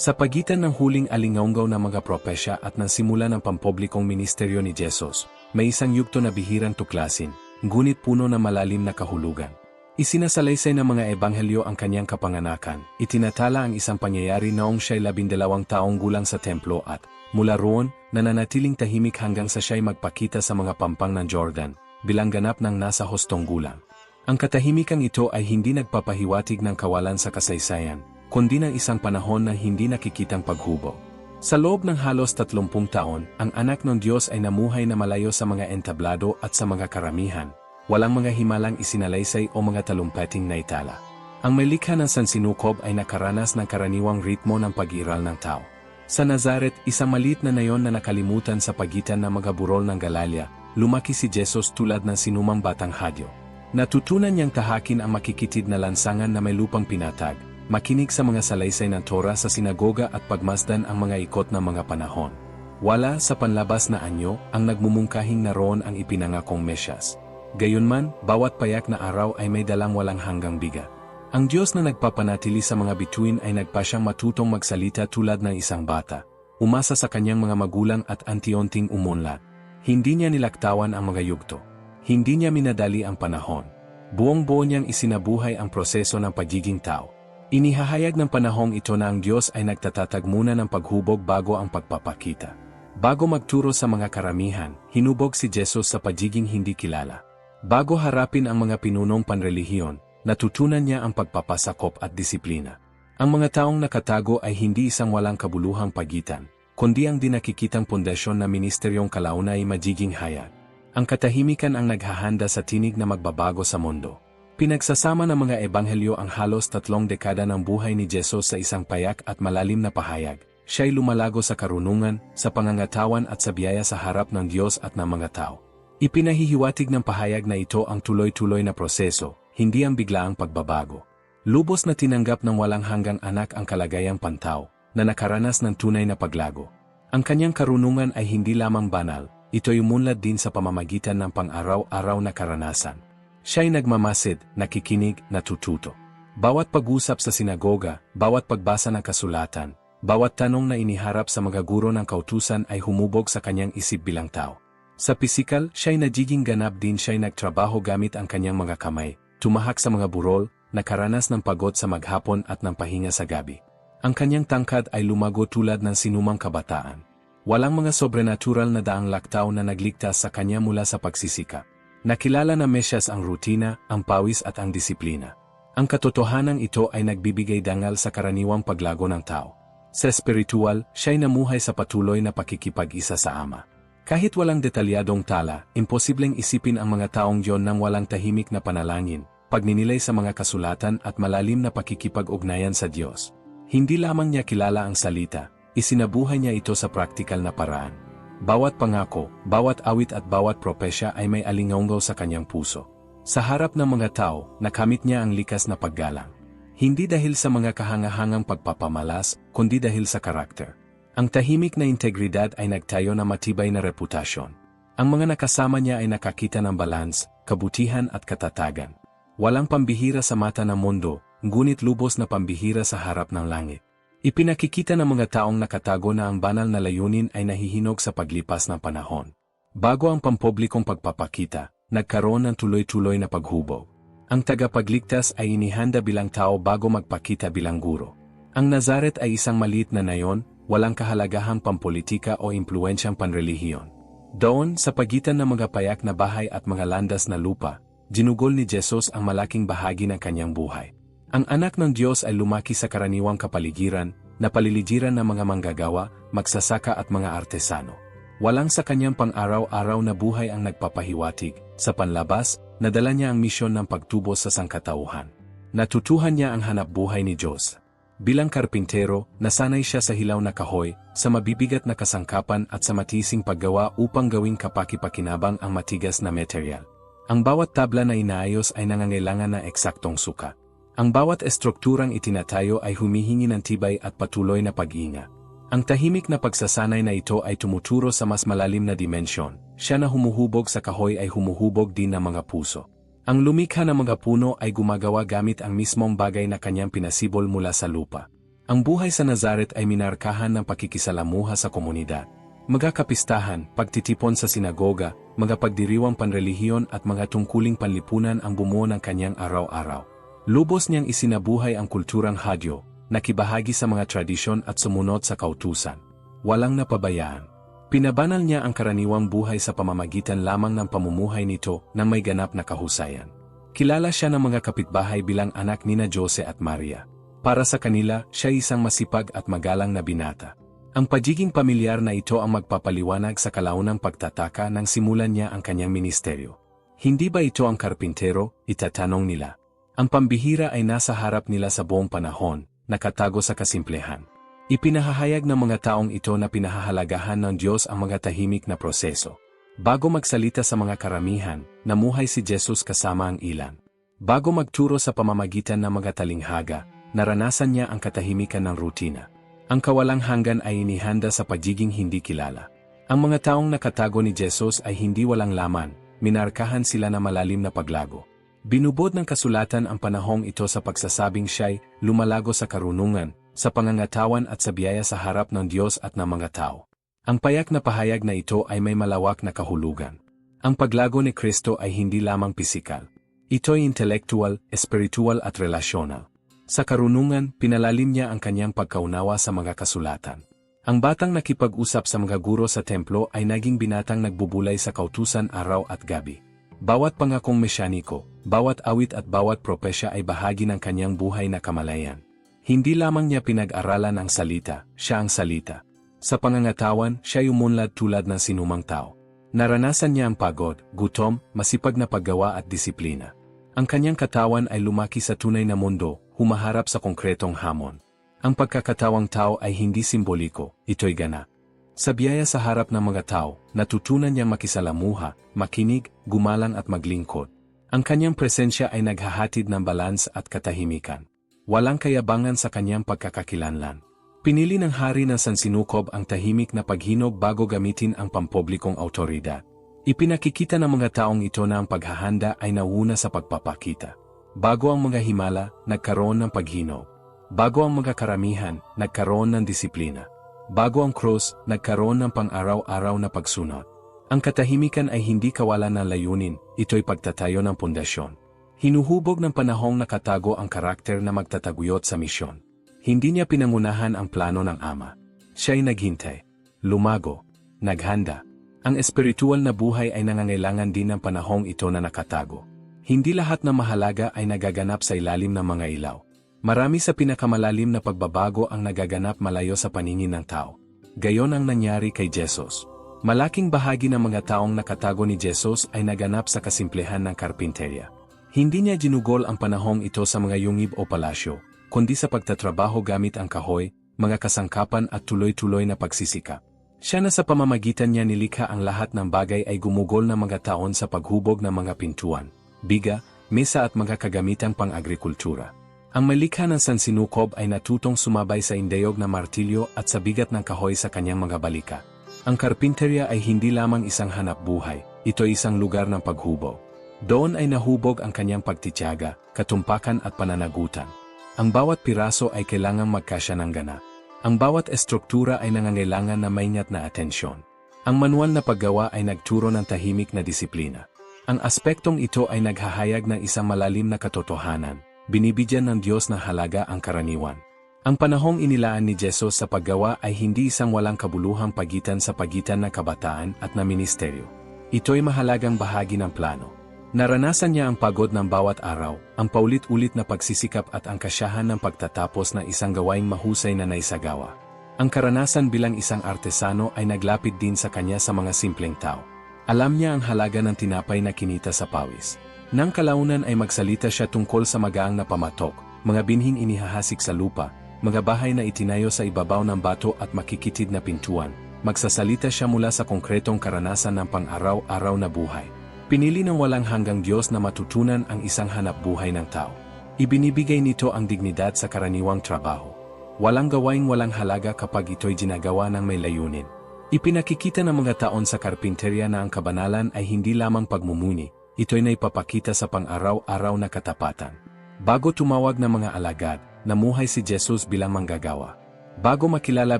Sa pagitan ng huling alingaunggaw ng mga propesya at ng simula ng pampublikong ministeryo ni Jesus, may isang yugto na bihirang tuklasin, ngunit puno ng malalim na kahulugan. Isinasalaysay ng mga ebanghelyo ang kanyang kapanganakan, itinatala ang isang pangyayari noong siya'y 12 taong gulang sa templo at, mula roon, nananatiling tahimik hanggang sa siya'y magpakita sa mga pampang ng Jordan, bilang ganap ng nasa hustong gulang. Ang katahimikang ito ay hindi nagpapahiwatig ng kawalan sa kasaysayan, kundi ng isang panahon na hindi nakikitang paghubog. Sa loob ng halos 30 taon, ang anak ng Diyos ay namuhay na malayo sa mga entablado at sa mga karamihan, walang mga himalang isinalaysay o mga talumpating naitala. Ang may likha ng sansinukob ay nakaranas ng karaniwang ritmo ng pag-iral ng tao. Sa Nazaret, isang maliit na nayon na nakalimutan sa pagitan ng mga burol ng Galilea, lumaki si Jesus tulad ng sinumang batang hadyo. Natutunan niyang tahakin ang makikitid na lansangan na may lupang pinatag, makinig sa mga salaysay ng Torah sa sinagoga at pagmasdan ang mga ikot ng mga panahon. Wala sa panlabas na anyo ang nagmumungkahing naroon ang ipinangakong Mesyas. Gayunman, bawat payak na araw ay may dalang walang hanggang bigat. Ang Diyos na nagpapanatili sa mga bituin ay nagpasyang matutong magsalita tulad ng isang bata, umasa sa kanyang mga magulang at anti-unting umunlad. Hindi niya nilaktawan ang mga yugto. Hindi niya minadali ang panahon. Buong-buo niyang isinabuhay ang proseso ng pagiging tao. Inihahayag ng panahong ito na ang Diyos ay nagtatatag muna ng paghubog bago ang pagpapakita. Bago magturo sa mga karamihan, hinubog si Jesus sa pagiging hindi kilala. Bago harapin ang mga pinunong panrelihiyon, natutunan niya ang pagpapasakop at disiplina. Ang mga taong nakatago ay hindi isang walang kabuluhang pagitan, kundi ang dinakikitang pundasyon na ministeryong kalauna ay magiging hayag. Ang katahimikan ang naghahanda sa tinig na magbabago sa mundo. Pinagsasama ng mga ebanghelyo ang halos 3 dekada ng buhay ni Jesus sa isang payak at malalim na pahayag. Siya'y lumalago sa karunungan, sa pangangatawan at sa biyaya sa harap ng Diyos at ng mga tao. Ipinahihiwatig ng pahayag na ito ang tuloy-tuloy na proseso, hindi ang biglaang pagbabago. Lubos na tinanggap ng walang hanggang anak ang kalagayang pantaw, na nakaranas ng tunay na paglago. Ang kanyang karunungan ay hindi lamang banal, ito'y umunlad din sa pamamagitan ng pang-araw-araw na karanasan. Siya'y nagmamasid, nakikinig, natututo. Bawat pag-usap sa sinagoga, bawat pagbasa ng kasulatan, bawat tanong na iniharap sa mga guro ng kautusan ay humubog sa kanyang isip bilang tao. Sa pisikal, siya'y nagiging ganap din, siya'y nagtrabaho gamit ang kanyang mga kamay, tumahak sa mga burol, nakaranas ng pagod sa maghapon at ng pahinga sa gabi. Ang kanyang tangkad ay lumago tulad ng sinumang kabataan. Walang mga sobrenatural na daang laktaw na nagligtas sa kanya mula sa pagsisikap. Nakilala na Mesyas ang rutina, ang pawis at ang disiplina. Ang katotohanan ito ay nagbibigay dangal sa karaniwang paglago ng tao. Sa espiritual, siya'y namuhay sa patuloy na pakikipag-isa sa Ama. Kahit walang detalyadong tala, imposibleng isipin ang mga taong Diyon nang walang tahimik na panalangin, pagninilay sa mga kasulatan at malalim na pakikipag-ugnayan sa Diyos. Hindi lamang niya kilala ang salita, isinabuhay niya ito sa praktikal na paraan. Bawat pangako, bawat awit at bawat propesya ay may alingaunggaw sa kanyang puso. Sa harap ng mga tao, nakamit niya ang likas na paggalang. Hindi dahil sa mga kahangahangang pagpapamalas, kundi dahil sa karakter. Ang tahimik na integridad ay nagtayo ng matibay na reputasyon. Ang mga nakasama niya ay nakakita ng balans, kabutihan at katatagan. Walang pambihira sa mata ng mundo, ngunit lubos na pambihira sa harap ng langit. Ipinakikita ng mga taong nakatago na ang banal na layunin ay nahihinog sa paglipas ng panahon. Bago ang pampublikong pagpapakita, nagkaroon ng tuloy-tuloy na paghubog. Ang tagapagligtas ay inihanda bilang tao bago magpakita bilang guro. Ang Nazaret ay isang maliit na nayon, walang kahalagahang pampolitika o impluensyang panrelihiyon. Doon, sa pagitan ng mga payak na bahay at mga landas na lupa, ginugol ni Jesus ang malaking bahagi ng kanyang buhay. Ang anak ng Diyos ay lumaki sa karaniwang kapaligiran, na paliligiran ng mga manggagawa, magsasaka at mga artesano. Walang sa kanyang pang-araw-araw na buhay ang nagpapahiwatig. Sa panlabas, nadala niya ang misyon ng pagtubos sa sangkatauhan. Natutuhan niya ang hanapbuhay ni Diyos. Bilang karpintero, nasanay siya sa hilaw na kahoy, sa mabibigat na kasangkapan at sa matising paggawa upang gawing kapaki-pakinabang ang matigas na material. Ang bawat tabla na inaayos ay nangangailangan ng eksaktong sukat. Ang bawat estrukturang itinatayo ay humihingi ng tibay at patuloy na pag-iingat. Ang tahimik na pagsasanay na ito ay tumuturo sa mas malalim na dimensyon. Siya na humuhubog sa kahoy ay humuhubog din ng mga puso. Ang lumikha ng mga puno ay gumagawa gamit ang mismong bagay na kanyang pinasibol mula sa lupa. Ang buhay sa Nazaret ay minarkahan ng pakikisalamuha sa komunidad. Mga kapistahan, pagtitipon sa sinagoga, mga pagdiriwang panrelihiyon at mga tungkuling panlipunan ang bumuo ng kanyang araw-araw. Lubos niyang isinabuhay ang kulturang Hadyo, nakibahagi sa mga tradisyon at sumunod sa kautusan. Walang napabayaan. Pinabanal niya ang karaniwang buhay sa pamamagitan lamang ng pamumuhay nito na may ganap na kahusayan. Kilala siya ng mga kapitbahay bilang anak nina Jose at Maria. Para sa kanila, siya isang masipag at magalang na binata. Ang pagiging pamilyar na ito ang magpapaliwanag sa kalaunang pagtataka nang simulan niya ang kanyang ministeryo. Hindi ba ito ang karpintero? Itatanong nila. Ang pambihira ay nasa harap nila sa buong panahon, nakatago sa kasimplehan. Ipinahahayag ng mga taong ito na pinahahalagahan ng Diyos ang mga tahimik na proseso. Bago magsalita sa mga karamihan, namuhay si Jesus kasama ang ilan. Bago magturo sa pamamagitan ng mga talinghaga, naranasan niya ang katahimikan ng rutina. Ang kawalang hanggan ay inihanda sa pagiging hindi kilala. Ang mga taong nakatago ni Jesus ay hindi walang laman, minarkahan sila na malalim na paglago. Binubod ng kasulatan ang panahong ito sa pagsasabing siya'y lumalago sa karunungan, sa pangangatawan at sa biyaya sa harap ng Diyos at ng mga tao. Ang payak na pahayag na ito ay may malawak na kahulugan. Ang paglago ni Kristo ay hindi lamang pisikal. Ito'y intelektual, espiritual at relasyonal. Sa karunungan, pinalalim niya ang kanyang pagkaunawa sa mga kasulatan. Ang batang nakipag-usap sa mga guro sa templo ay naging binatang nagbubulay sa kautusan araw at gabi. Bawat pangakong mesyaniko, bawat awit at bawat propesya ay bahagi ng kanyang buhay na kamalayan. Hindi lamang niya pinag-aralan ang salita, siya ang salita. Sa pangangatawan, siya'y umunlad tulad ng sinumang tao. Naranasan niya ang pagod, gutom, masipag na paggawa at disiplina. Ang kanyang katawan ay lumaki sa tunay na mundo, humaharap sa konkretong hamon. Ang pagkakatawang tao ay hindi simboliko, ito'y ganap. Sa biyaya sa harap ng mga tao, natutunan niyang makisalamuha, makinig, gumalang at maglingkod. Ang kanyang presensya ay naghahatid ng balans at katahimikan. Walang kayabangan sa kanyang pagkakakilanlan. Pinili ng hari ng sansinukob ang tahimik na paghinog bago gamitin ang pampublikong awtoridad. Ipinakikita ng mga taong ito na ang paghahanda ay nauna sa pagpapakita. Bago ang mga himala, nagkaroon ng paghinog. Bago ang mga karamihan, nagkaroon ng disiplina. Bago ang krus, nagkaroon ng pang-araw-araw na pagsunod. Ang katahimikan ay hindi kawalan ng layunin, ito'y pagtatayo ng pundasyon. Hinuhubog ng panahong nakatago ang karakter na magtataguyod sa misyon. Hindi niya pinangunahan ang plano ng Ama. Siya'y naghintay, lumago, naghanda. Ang espiritual na buhay ay nangangailangan din ng panahong ito na nakatago. Hindi lahat ng mahalaga ay nagaganap sa ilalim ng mga ilaw. Marami sa pinakamalalim na pagbabago ang nagaganap malayo sa paningin ng tao. Gayon ang nangyari kay Jesus. Malaking bahagi ng mga taong nakatago ni Jesus ay naganap sa kasimplehan ng karpinterya. Hindi niya ginugol ang panahong ito sa mga yungib o palasyo, kundi sa pagtatrabaho gamit ang kahoy, mga kasangkapan at tuloy-tuloy na pagsisikap. Siya na sa pamamagitan niya nilikha ang lahat ng bagay ay gumugol ng mga taon sa paghubog ng mga pintuan, biga, mesa at mga kagamitang pang-agrikultura. Ang malikha ng sansinukob ay natutong sumabay sa indayog na martilyo at sa bigat ng kahoy sa kanyang mga balika. Ang karpinterya ay hindi lamang isang hanap buhay, ito ay isang lugar ng paghubog. Doon ay nahubog ang kanyang pagtitiyaga, katumpakan at pananagutan. Ang bawat piraso ay kailangang magkasya ng ganap. Ang bawat estruktura ay nangangailangan na maingat na atensyon. Ang manual na paggawa ay nagturo ng tahimik na disiplina. Ang aspektong ito ay naghahayag ng isang malalim na katotohanan. Binibigyan ng Diyos na halaga ang karaniwan. Ang panahong inilaan ni Jesus sa paggawa ay hindi isang walang kabuluhang pagitan sa pagitan ng kabataan at ng ministeryo. Ito'y mahalagang bahagi ng plano. Naranasan niya ang pagod ng bawat araw, ang paulit-ulit na pagsisikap at ang kasyahan ng pagtatapos ng isang gawaing mahusay na naisagawa. Ang karanasan bilang isang artesano ay naglapit din sa kanya sa mga simpleng tao. Alam niya ang halaga ng tinapay na kinita sa pawis. Nang kalaunan ay magsalita siya tungkol sa magaang na pamatok, mga binhing inihahasik sa lupa, mga bahay na itinayo sa ibabaw ng bato at makikitid na pintuan. Magsasalita siya mula sa konkretong karanasan ng pang-araw-araw na buhay. Pinili ng walang hanggang Diyos na matutunan ang isang hanap buhay ng tao. Ibinibigay nito ang dignidad sa karaniwang trabaho. Walang gawaing walang halaga kapag ito'y ginagawa ng may layunin. Ipinakikita ng mga taon sa karpinterya na ang kabanalan ay hindi lamang pagmumuni, ito'y naipapakita sa pang-araw-araw na katapatan. Bago tumawag ng mga alagad, namuhay si Jesus bilang manggagawa. Bago makilala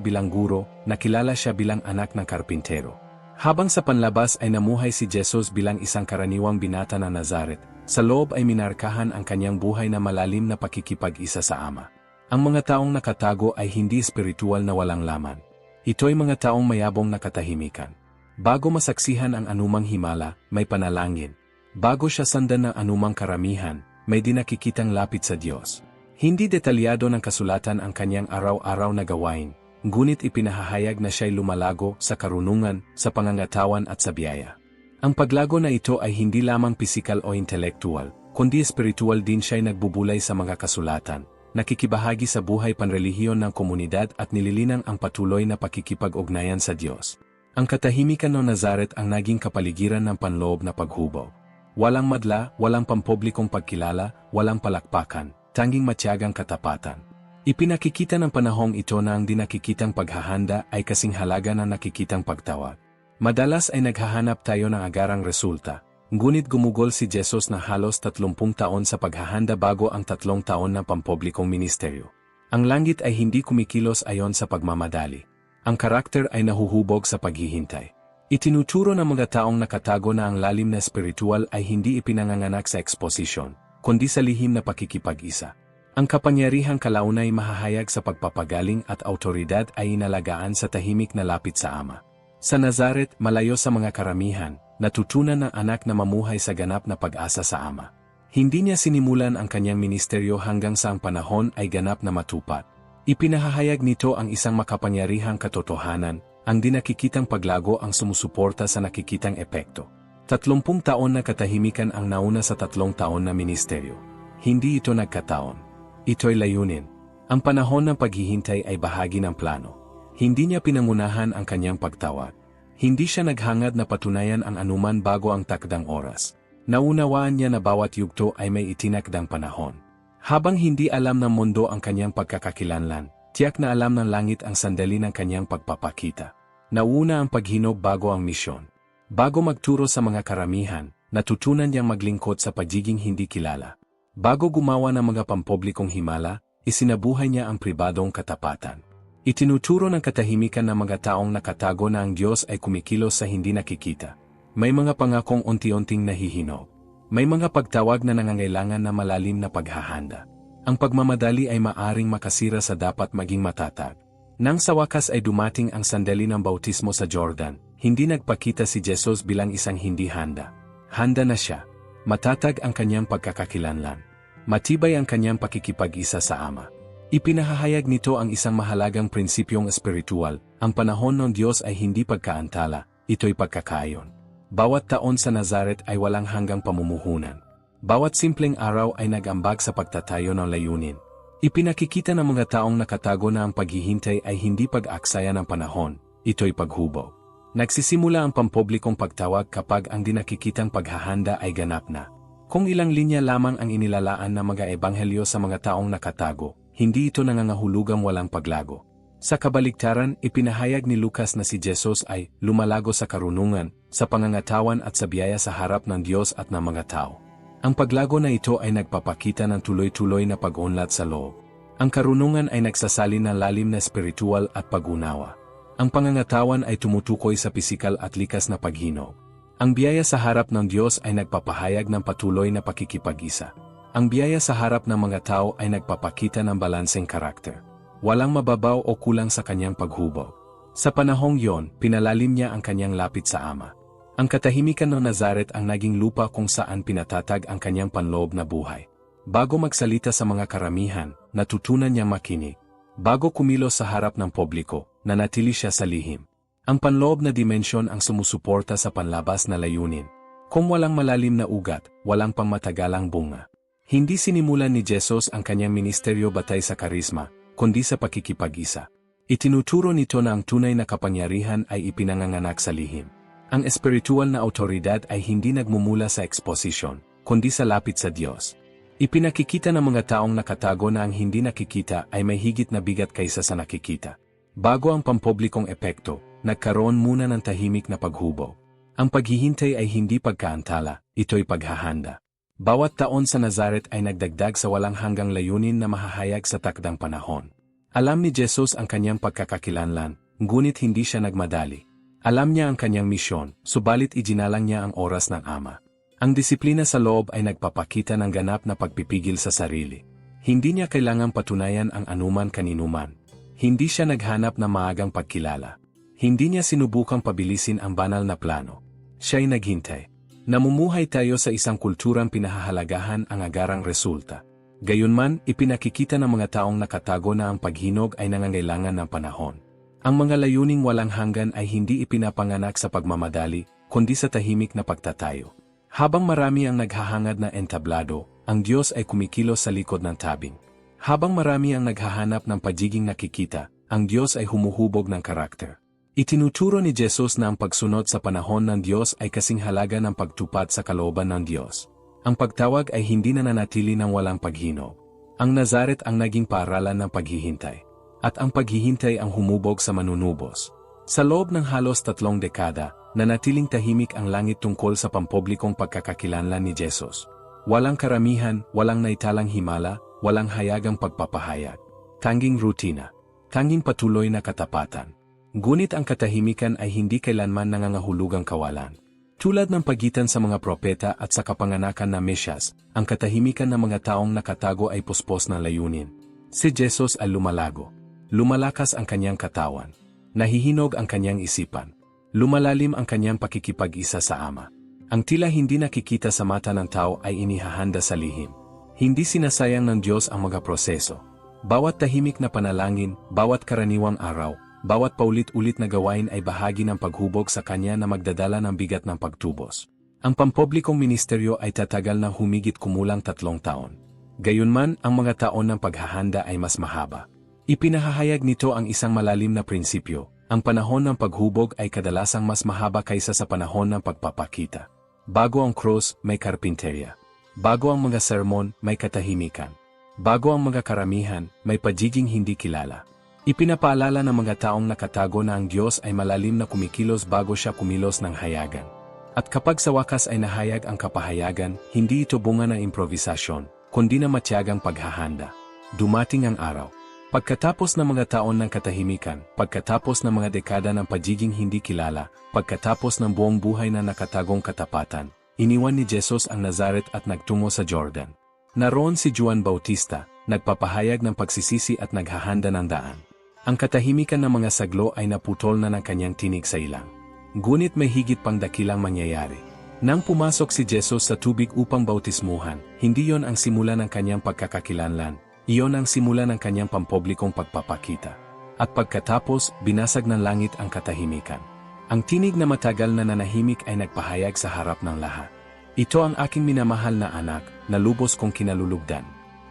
bilang guro, nakilala siya bilang anak ng karpintero. Habang sa panlabas ay namuhay si Jesus bilang isang karaniwang binata na Nazaret, sa loob ay minarkahan ang kanyang buhay na malalim na pakikipag-isa sa Ama. Ang mga taong nakatago ay hindi espiritual na walang laman. Ito'y mga taong mayabong na katahimikan. Bago masaksihan ang anumang himala, may panalangin. Bago siya sandan ng anumang karamihan, may dinakikitang lapit sa Diyos. Hindi detalyado ng kasulatan ang kanyang araw-araw na gawain, ngunit ipinahahayag na siya'y lumalago sa karunungan, sa pangangatawan at sa biyaya. Ang paglago na ito ay hindi lamang pisikal o intelektual, kundi espiritual din siya'y nagbubulay sa mga kasulatan, nakikibahagi sa buhay panrelihiyon ng komunidad at nililinang ang patuloy na pakikipag-ugnayan sa Diyos. Ang katahimikan ng Nazaret ang naging kapaligiran ng panloob na paghubog. Walang madla, walang pampublikong pagkilala, walang palakpakan, tanging matiyagang katapatan. Ipinakikita ng panahong ito na ang dinakikitang paghahanda ay kasing halaga ng nakikitang pagtawag. Madalas ay naghahanap tayo ng agarang resulta, ngunit gumugol si Jesus na halos 30 taon sa paghahanda bago ang 3 taon ng pampublikong ministeryo. Ang langit ay hindi kumikilos ayon sa pagmamadali. Ang karakter ay nahuhubog sa paghihintay. Itinuturo ng mga taong nakatago na ang lalim na espiritual ay hindi ipinanganganak sa exposition, kundi sa lihim na pakikipag-isa. Ang kapangyarihang kalaunay mahahayag sa pagpapagaling at autoridad ay inalagaan sa tahimik na lapit sa Ama. Sa Nazaret, malayo sa mga karamihan, natutunan ng anak na mamuhay sa ganap na pag-asa sa Ama. Hindi niya sinimulan ang kanyang ministeryo hanggang sa ang panahon ay ganap na matupad. Ipinahahayag nito ang isang makapangyarihang katotohanan, ang dinakikitang paglago ang sumusuporta sa nakikitang epekto. 30 taon na katahimikan ang nauna sa 3 taon na ministeryo. Hindi ito nagkataon. Ito'y layunin. Ang panahon ng paghihintay ay bahagi ng plano. Hindi niya pinangunahan ang kanyang pagtawag. Hindi siya naghangad na patunayan ang anuman bago ang takdang oras. Naunawaan niya na bawat yugto ay may itinakdang panahon. Habang hindi alam ng mundo ang kanyang pagkakakilanlan, tiyak na alam ng langit ang sandali ng kanyang pagpapakita. Nauna ang paghinog bago ang misyon. Bago magturo sa mga karamihan, natutunan niyang maglingkod sa pagiging hindi kilala. Bago gumawa ng mga pampublikong himala, isinabuhay niya ang pribadong katapatan. Itinuturo ng katahimikan ng mga taong nakatago na ang Diyos ay kumikilos sa hindi nakikita. May mga pangakong unti-unting nahihinog. May mga pagtawag na nangangailangan na malalim na paghahanda. Ang pagmamadali ay maaring makasira sa dapat maging matatag. Nang sa wakas ay dumating ang sandali ng bautismo sa Jordan, hindi nagpakita si Jesus bilang isang hindi handa. Handa na siya. Matatag ang kanyang pagkakakilanlan. Matibay ang kanyang pakikipag-isa sa Ama. Ipinahahayag nito ang isang mahalagang prinsipyong espiritual, ang panahon ng Diyos ay hindi pagkaantala, ito'y pagkakayon. Bawat taon sa Nazaret ay walang hanggang pamumuhunan. Bawat simpleng araw ay nag-ambag sa pagtatayo ng layunin. Ipinakikita ng mga taong nakatago na ang paghihintay ay hindi pag-aksaya ng panahon, ito'y paghubog. Nagsisimula ang pampublikong pagtawag kapag ang dinakikitang paghahanda ay ganap na. Kung ilang linya lamang ang inilalaan ng mga ebanghelyo sa mga taong nakatago, hindi ito nangangahulugang walang paglago. Sa kabaligtaran, ipinahayag ni Lucas na si Jesus ay lumalago sa karunungan, sa pangangatawan at sa biyaya sa harap ng Diyos at ng mga tao. Ang paglago na ito ay nagpapakita ng tuloy-tuloy na pag-unlad sa loob. Ang karunungan ay nagsasalin ng lalim na espiritual at pag-unawa. Ang pangangatawan ay tumutukoy sa pisikal at likas na paghinog. Ang biyaya sa harap ng Diyos ay nagpapahayag ng patuloy na pakikipag-isa. Ang biyaya sa harap ng mga tao ay nagpapakita ng balanseng karakter. Walang mababaw o kulang sa kanyang paghubog. Sa panahong yon, pinalalim niya ang kanyang lapit sa Ama. Ang katahimikan ng Nazaret ang naging lupa kung saan pinatatag ang kanyang panloob na buhay. Bago magsalita sa mga karamihan, natutunan niyang makinig. Bago kumilos sa harap ng publiko, nanatili siya sa lihim. Ang panloob na dimensyon ang sumusuporta sa panlabas na layunin. Kung walang malalim na ugat, walang pangmatagalang bunga. Hindi sinimulan ni Jesus ang kanyang ministeryo batay sa karisma, kundi sa pakikipag-isa. Itinuturo nito na ang tunay na kapangyarihan ay ipinanganganak sa lihim. Ang espiritual na autoridad ay hindi nagmumula sa exposition, kundi sa lapit sa Diyos. Ipinakikita ng mga taong nakatago na ang hindi nakikita ay may higit na bigat kaysa sa nakikita. Bago ang pampublikong epekto, nagkaroon muna ng tahimik na paghubog. Ang paghihintay ay hindi pagkaantala, ito'y paghahanda. Bawat taon sa Nazaret ay nagdagdag sa walang hanggang layunin na mahahayag sa takdang panahon. Alam ni Jesus ang kanyang pagkakakilanlan, ngunit hindi siya nagmadali. Alam niya ang kanyang misyon, subalit iginalang niya ang oras ng Ama. Ang disiplina sa loob ay nagpapakita ng ganap na pagpipigil sa sarili. Hindi niya kailangang patunayan ang anuman kaninuman. Hindi siya naghanap ng maagang pagkilala. Hindi niya sinubukang pabilisin ang banal na plano. Siya'y naghintay. Namumuhay tayo sa isang kulturang pinahahalagahan ang agarang resulta. Gayunman, ipinakikita ng mga taong nakatago na ang paghinog ay nangangailangan ng panahon. Ang mga layuning walang hanggan ay hindi ipinapanganak sa pagmamadali, kundi sa tahimik na pagtatayo. Habang marami ang naghahangad na entablado, ang Diyos ay kumikilos sa likod ng tabing. Habang marami ang naghahanap ng pagiging nakikita, ang Diyos ay humuhubog ng karakter. Itinuturo ni Jesus na ang pagsunod sa panahon ng Diyos ay kasing halaga ng pagtupad sa kalooban ng Diyos. Ang pagtawag ay hindi nananatili ng walang paghinog. Ang Nazaret ang naging paaralan ng paghihintay. At ang paghihintay ang humubog sa manunubos. Sa loob ng halos 3 dekada, nanatiling tahimik ang langit tungkol sa pampublikong pagkakakilanlan ni Jesus. Walang karamihan, walang naitalang himala, walang hayagang pagpapahayag. Tanging rutina. Tanging patuloy na katapatan. Ngunit ang katahimikan ay hindi kailanman nangangahulugang kawalan. Tulad ng pagitan sa mga propeta at sa kapanganakan na Mesyas, ang katahimikan ng mga taong nakatago ay puspos ng layunin. Si Jesus ay lumalago. Lumalakas ang kanyang katawan. Nahihinog ang kanyang isipan. Lumalalim ang kanyang pakikipag-isa sa Ama. Ang tila hindi nakikita sa mata ng tao ay inihahanda sa lihim. Hindi sinasayang ng Diyos ang mga proseso. Bawat tahimik na panalangin, bawat karaniwang araw, bawat paulit-ulit na gawain ay bahagi ng paghubog sa kanya na magdadala ng bigat ng pagtubos. Ang pampublikong ministeryo ay tatagal ng humigit kumulang 3 taon. Gayunman, ang mga taon ng paghahanda ay mas mahaba. Ipinahahayag nito ang isang malalim na prinsipyo. Ang panahon ng paghubog ay kadalasang mas mahaba kaysa sa panahon ng pagpapakita. Bago ang krus, may karpinterya. Bago ang mga sermon, may katahimikan. Bago ang mga karamihan, may pagiging hindi kilala. Ipinapaalala ng mga taong nakatago na ang Diyos ay malalim na kumikilos bago siya kumilos ng hayagan. At kapag sa wakas ay nahayag ang kapahayagan, hindi ito bunga ng improvisasyon, kundi na matiyagang paghahanda. Dumating ang araw. Pagkatapos ng mga taon ng katahimikan, pagkatapos ng mga dekada ng pagiging hindi kilala, pagkatapos ng buong buhay na nakatagong katapatan, iniwan ni Jesus ang Nazaret at nagtungo sa Jordan. Naroon si Juan Bautista, nagpapahayag ng pagsisisi at naghahanda ng daan. Ang katahimikan ng mga saglo ay naputol na ng kanyang tinig sa ilang. Ngunit may higit pang dakilang mangyayari. Nang pumasok si Jesus sa tubig upang bautismuhan, hindi yon ang simula ng kanyang pagkakakilanlan, iyon ang simula ng kanyang pampublikong pagpapakita. At pagkatapos, binasag ng langit ang katahimikan. Ang tinig na matagal na nanahimik ay nagpahayag sa harap ng lahat. Ito ang aking minamahal na anak, na lubos kong kinalulugdan.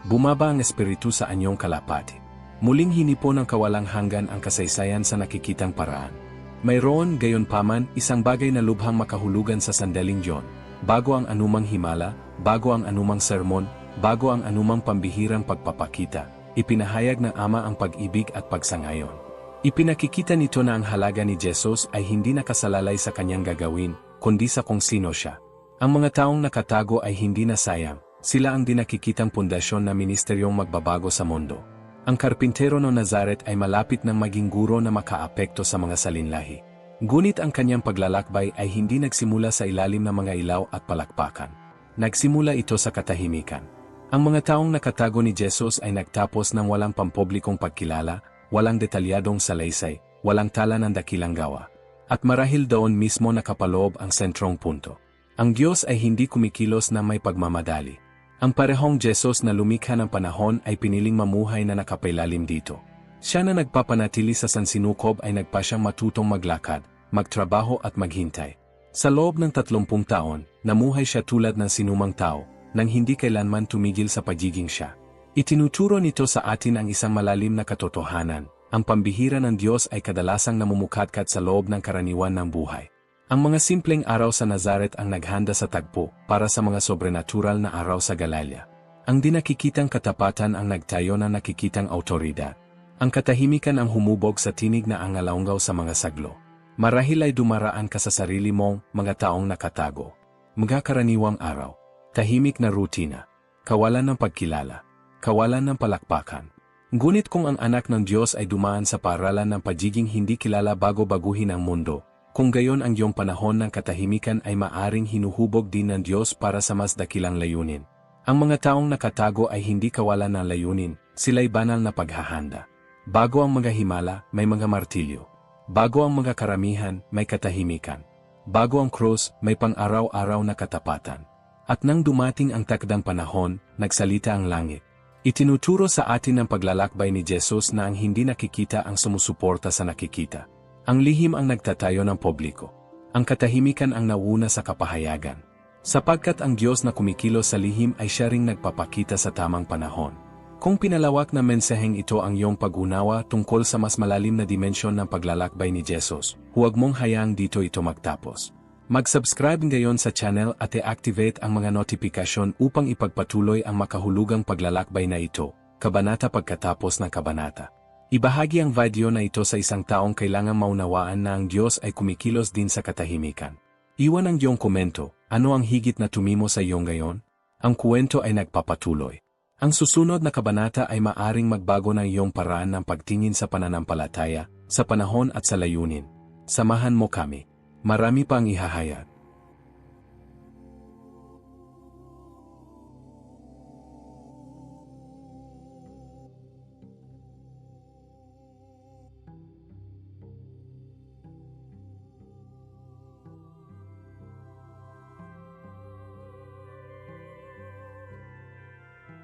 Bumaba ang espiritu sa anyong kalapati. Muling hinipon ng kawalang hanggan ang kasaysayan sa nakikitang paraan. Mayroon, gayunpaman, isang bagay na lubhang makahulugan sa sandaling Diyon. Bago ang anumang himala, bago ang anumang sermon, bago ang anumang pambihirang pagpapakita, ipinahayag ng Ama ang pag-ibig at pagsangayon. Ipinakikita nito na ang halaga ni Jesus ay hindi nakasalalay sa kanyang gagawin, kundi sa kung sino siya. Ang mga taong nakatago ay hindi nasayang, sila ang dinakikitang pundasyon na ministeryong magbabago sa mundo. Ang karpintero ng Nazaret ay malapit ng maging guro na makaapekto sa mga salinlahi. Ngunit ang kanyang paglalakbay ay hindi nagsimula sa ilalim ng mga ilaw at palakpakan. Nagsimula ito sa katahimikan. Ang mga taong nakatago ni Jesus ay nagtapos ng walang pampublikong pagkilala, walang detalyadong salaysay, walang tala ng dakilang gawa. At marahil doon mismo nakapaloob ang sentrong punto. Ang Diyos ay hindi kumikilos na may pagmamadali. Ang parehong Jesus na lumikha ng panahon ay piniling mamuhay na nakapailalim dito. Siya na nagpapanatili sa sansinukob ay nagpasyang matutong maglakad, magtrabaho at maghintay. Sa loob ng 30 taon, namuhay siya tulad ng sinumang tao, nang hindi kailanman tumigil sa pagiging siya. Itinuturo nito sa atin ang isang malalim na katotohanan, ang pambihira ng Diyos ay kadalasang namumukadkad sa loob ng karaniwan ng buhay. Ang mga simpleng araw sa Nazaret ang naghanda sa tagpo para sa mga sobrenatural na araw sa Galilea. Ang dinakikitang katapatan ang nagtayo na nakikitang autoridad. Ang katahimikan ang humubog sa tinig na angalaunggaw sa mga saglo. Marahil ay dumaraan ka sa sarili mong mga taong nakatago. Mga karaniwang araw. tahimik na rutina, kawalan ng pagkilala, kawalan ng palakpakan. Ngunit kung ang anak ng Diyos ay dumaan sa paaralan ng pagiging hindi kilala bago baguhin ang mundo, kung gayon ang iyong panahon ng katahimikan ay maaring hinuhubog din ng Diyos para sa mas dakilang layunin. Ang mga taong nakatago ay hindi kawalan ng layunin, sila'y banal na paghahanda. Bago ang mga himala, may mga martilyo. Bago ang mga karamihan, may katahimikan. Bago ang krus, may pang-araw-araw na katapatan. At nang dumating ang takdang panahon, nagsalita ang langit. Itinuturo sa atin ang paglalakbay ni Jesus na ang hindi nakikita ang sumusuporta sa nakikita. Ang lihim ang nagtatayo ng publiko. Ang katahimikan ang nauna sa kapahayagan. Sapagkat ang Diyos na kumikilos sa lihim ay siya ring nagpapakita sa tamang panahon. Kung pinalawak na mensaheng ito ang iyong pag-unawa tungkol sa mas malalim na dimensyon ng paglalakbay ni Jesus, huwag mong hayaang dito ito magtapos. Mag-subscribe ngayon sa channel at i-activate ang mga notifikasyon upang ipagpatuloy ang makahulugang paglalakbay na ito, kabanata pagkatapos ng kabanata. Ibahagi ang video na ito sa isang taong kailangang maunawaan na ang Diyos ay kumikilos din sa katahimikan. Iwan ang iyong komento, ano ang higit na tumimo sa iyong ngayon? Ang kwento ay nagpapatuloy. Ang susunod na kabanata ay maaring magbago ng iyong paraan ng pagtingin sa pananampalataya, sa panahon at sa layunin. Samahan mo kami. Marami pa ang ihahayag.